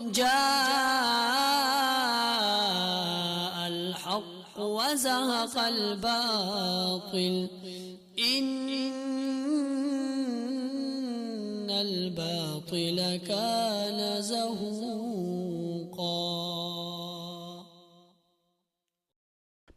جاء الحق وزهق الباطل إن الباطل كان زهوقا.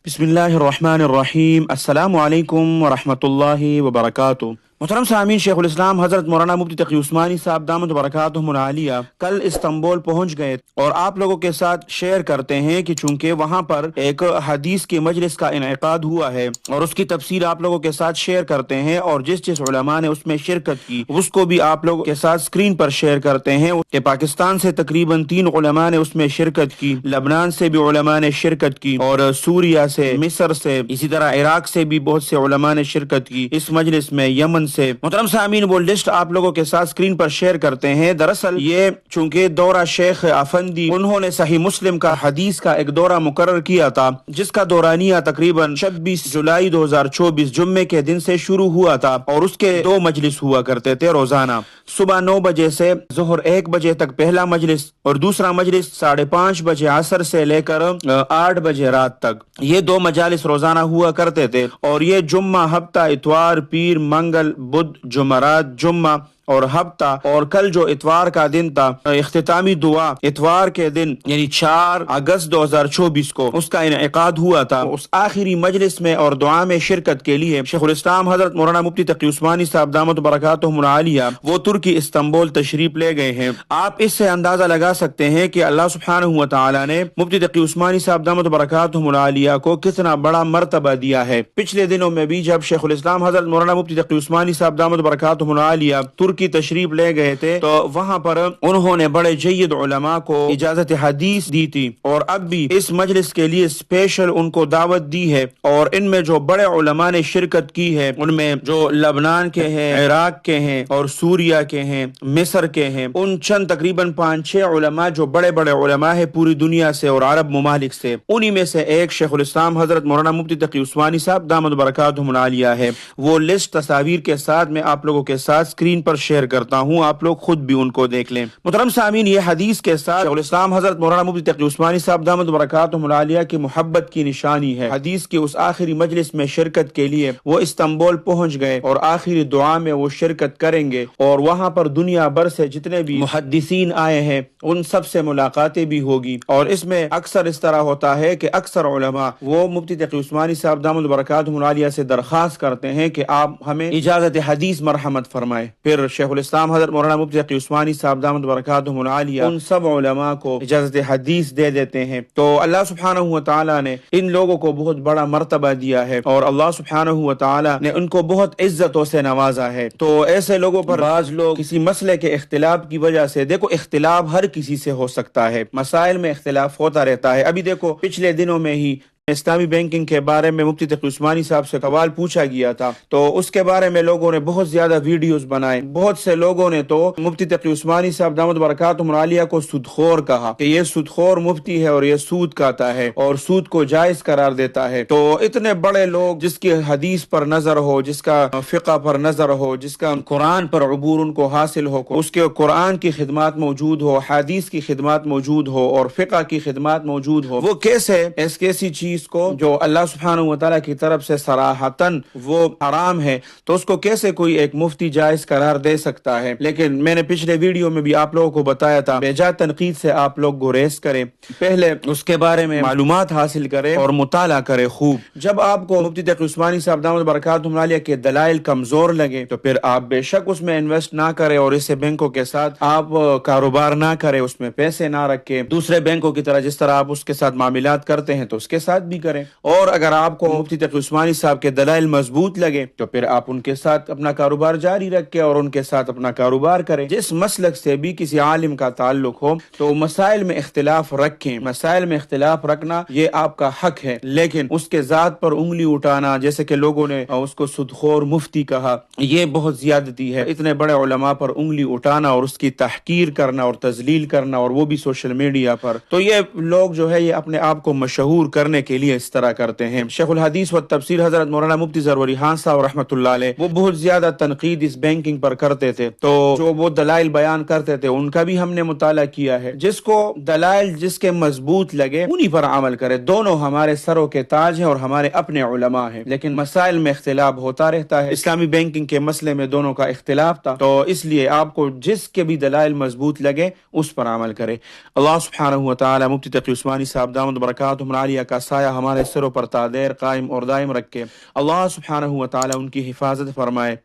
بسم اللہ الرحمن الرحیم. السلام علیکم ورحمۃ اللہ وبرکاتہ. محترم سامعین، شیخ الاسلام حضرت مولانا مفتی تقی عثمانی صاحب دامت برکاتہم العالیہ کل استنبول پہنچ گئے اور آپ لوگوں کے ساتھ شیئر کرتے ہیں کہ چونکہ وہاں پر ایک حدیث کے مجلس کا انعقاد ہوا ہے اور اس کی تفسیر آپ لوگوں کے ساتھ شیئر کرتے ہیں، اور جس علماء نے اس میں شرکت کی اس کو بھی آپ لوگوں کے ساتھ اسکرین پر شیئر کرتے ہیں کہ پاکستان سے تقریباً 3 علماء نے اس میں شرکت کی، لبنان سے بھی علماء نے شرکت کی، اور سوریا سے، مصر سے، اسی طرح عراق سے بھی بہت سے علماء نے شرکت کی اس مجلس میں، یمن سے. محترم سامعین، وہ لسٹ آپ لوگوں کے ساتھ اسکرین پر شیئر کرتے ہیں. دراصل یہ چونکہ دورہ شیخ افندی، انہوں نے صحیح مسلم کا حدیث کا ایک دورہ مقرر کیا تھا جس کا دورانیہ تقریباً 26 جولائی 2024 جمعے کے دن سے شروع ہوا تھا، اور اس کے 2 مجلس ہوا کرتے تھے روزانہ. صبح 9 بجے سے ظہر 1 بجے تک پہلا مجلس، اور دوسرا مجلس 5:30 بجے عصر سے لے کر 8 بجے رات تک. یہ 2 مجالس روزانہ ہوا کرتے تھے، اور یہ جمعہ، ہفتہ، اتوار، پیر، منگل، بدھ، جمعرات، جمعہ اور ہفتہ، اور کل جو اتوار کا دن تھا، اختتامی دعا اتوار کے دن یعنی 4 اگست 2024 کو اس کا انعقاد ہوا تھا. اس آخری مجلس میں اور دعا میں شرکت کے لیے شیخ الاسلام حضرت مولانا مفتی تقی عثمانی صاحب دامت برکاتہم العالیہ وہ ترکی استنبول تشریف لے گئے ہیں. آپ اس سے اندازہ لگا سکتے ہیں کہ اللہ سبحانہ و تعالی نے مفتی تقی عثمانی صاحب دامت برکاتہم العالیہ کو کتنا بڑا مرتبہ دیا ہے. پچھلے دنوں میں بھی جب شیخ الاسلام حضرت مولانا مفتی تقی عثمانی صاحب دامت برکاتہم العالیہ ترکی تشریف لے گئے تھے تو وہاں پر انہوں نے بڑے جید علماء کو اجازت حدیث دی تھی، اور اب بھی اس مجلس کے لیے اسپیشل ان کو دعوت دی ہے. اور ان میں جو بڑے علماء نے شرکت کی ہے، ان میں جو لبنان کے ہیں، عراق کے ہیں، اور سوریا کے ہیں، مصر کے ہیں، ان چند تقریباً 5-6 علماء جو بڑے بڑے علماء ہیں پوری دنیا سے اور عرب ممالک سے، انہی میں سے ایک شیخ الاسلام حضرت مولانا مفتی تقی عثمانی صاحب دامت برکاتہم العالیہ ہے. وہ لسٹ تصاویر کے ساتھ میں آپ لوگوں کے ساتھ اسکرین پر شیئر کرتا ہوں، آپ لوگ خود بھی ان کو دیکھ لیں. محترم سامعین، یہ حدیث کے ساتھ شیخ الاسلام حضرت مولانا مفتی تقی عثمانی صاحب دامت برکاتہم العالیہ کی محبت کی نشانی ہے. حدیث کی اس آخری مجلس میں شرکت کے لیے وہ استنبول پہنچ گئے، اور آخری دعا میں وہ شرکت کریں گے، اور وہاں پر دنیا بھر سے جتنے بھی محدثین آئے ہیں ان سب سے ملاقاتیں بھی ہوگی. اور اس میں اکثر اس طرح ہوتا ہے کہ اکثر علماء وہ مفتی تقی عثمانی صاحب دامت برکاتہم العالیہ سے درخواست کرتے ہیں کہ آپ ہمیں اجازت حدیث مرحمت فرمائے. پھر شیخ الاسلام حضرت مولانا مفتی تقی عثمانی صاحب دامت برکاتہم العالیہ ان سب علماء کو اجازت حدیث دے دیتے ہیں. تو اللہ سبحانہ و تعالی نے ان لوگوں کو بہت بڑا مرتبہ دیا ہے، اور اللہ سبحانہ و تعالی نے ان کو بہت عزتوں سے نوازا ہے. تو ایسے لوگوں پر بعض لوگ کسی مسئلے کے اختلاف کی وجہ سے، دیکھو اختلاف ہر کسی سے ہو سکتا ہے، مسائل میں اختلاف ہوتا رہتا ہے. ابھی دیکھو پچھلے دنوں میں ہی اسلامی بینکنگ کے بارے میں مفتی تقی عثمانی صاحب سے سوال پوچھا گیا تھا، تو اس کے بارے میں لوگوں نے بہت زیادہ ویڈیوز بنائے. بہت سے لوگوں نے تو مفتی تقی عثمانی صاحب دامت برکاتہم العالیہ کو سودخور کہا کہ یہ سودخور مفتی ہے اور یہ سود کھاتا ہے اور سود کو جائز قرار دیتا ہے. تو اتنے بڑے لوگ جس کی حدیث پر نظر ہو، جس کا فقہ پر نظر ہو، جس کا قرآن پر عبور ان کو حاصل ہو، اس کے قرآن کی خدمات موجود ہو، حدیث کی خدمات موجود ہو، اور فقہ کی خدمات موجود ہو، وہ کیسے ایسی چیز کو جو اللہ سبحانہ و تعالیٰ کی طرف سے صراحتاً وہ حرام ہے، تو اس کو کیسے کوئی ایک مفتی جائز قرار دے سکتا ہے. لیکن میں نے پچھلے ویڈیو میں بھی آپ لوگوں کو بتایا تھا، بے جا تنقید سے آپ لوگ گریز کریں، پہلے اس کے بارے میں معلومات حاصل کریں اور مطالعہ کریں خوب. جب آپ کو مفتی تقی عثمانی صاحب دامت برکاتہم العالیہ کے دلائل کمزور لگے تو پھر آپ بے شک اس میں انویسٹ نہ کریں، اور اسے بینکوں کے ساتھ آپ کاروبار نہ کریں، اس میں پیسے نہ رکھیں. دوسرے بینکوں کی طرح جس طرح آپ اس کے ساتھ معاملات کرتے ہیں تو اس کے ساتھ بھی کریں. اور اگر آپ کو مفتی تقی عثمانی صاحب کے دلائل مضبوط لگے تو پھر آپ ان کے ساتھ اپنا کاروبار جاری رکھیں اور ان کے ساتھ اپنا کاروبار کریں. جس مسلک سے بھی کسی عالم کا تعلق ہو تو مسائل میں اختلاف رکھیں. مسائل میں اختلاف رکھنا یہ آپ کا حق ہے، لیکن اس کے ذات پر انگلی اٹھانا، جیسے کہ لوگوں نے اس کو سودخور مفتی کہا، یہ بہت زیادتی ہے. اتنے بڑے علماء پر انگلی اٹھانا اور اس کی تحقیر کرنا اور تذلیل کرنا، اور وہ بھی سوشل میڈیا پر، تو یہ لوگ جو ہے یہ اپنے آپ کو مشہور کرنے کے لیے اس طرح کرتے ہیں. شیخ الحدیث و تفسیر حضرت مولانا مفتی ضروری خان صاحب رحمۃ اللہ علیہ وہ بہت زیادہ تنقید اس بینکنگ پر کرتے تھے، تو جو وہ دلائل بیان کرتے تھے ان کا بھی ہم نے مطالعہ کیا ہے. جس کو دلائل جس کے مضبوط لگے انہی پر عمل کرے. دونوں ہمارے سروں کے تاج ہیں اور ہمارے اپنے علماء ہیں، لیکن مسائل میں اختلاف ہوتا رہتا ہے. اسلامی بینکنگ کے مسئلے میں دونوں کا اختلاف تھا، تو اس لیے آپ کو جس کے بھی دلائل مضبوط لگے اس پر عمل کرے. اللہ سبحانہ و تعالی مفتی تقی عثمانی صاحب دامت برکاتہم العالیہ کا سایہ ہمارے سروں پر تادیر قائم اور دائم رکھے. اللہ سبحانہ و تعالی ان کی حفاظت فرمائے.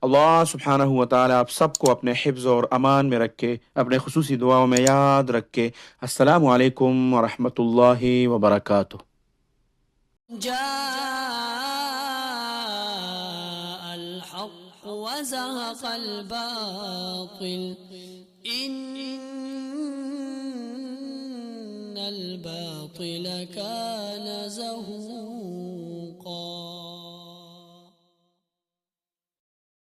اللہ سبحانہ و تعالی آپ سب کو اپنے حفظ اور امان میں رکھے، اپنے خصوصی دعاؤں میں یاد رکھے. السلام علیکم ورحمۃ اللہ وبرکاتہ. جاء الحق وزهق الباطل إن الباطل كان زهوقا.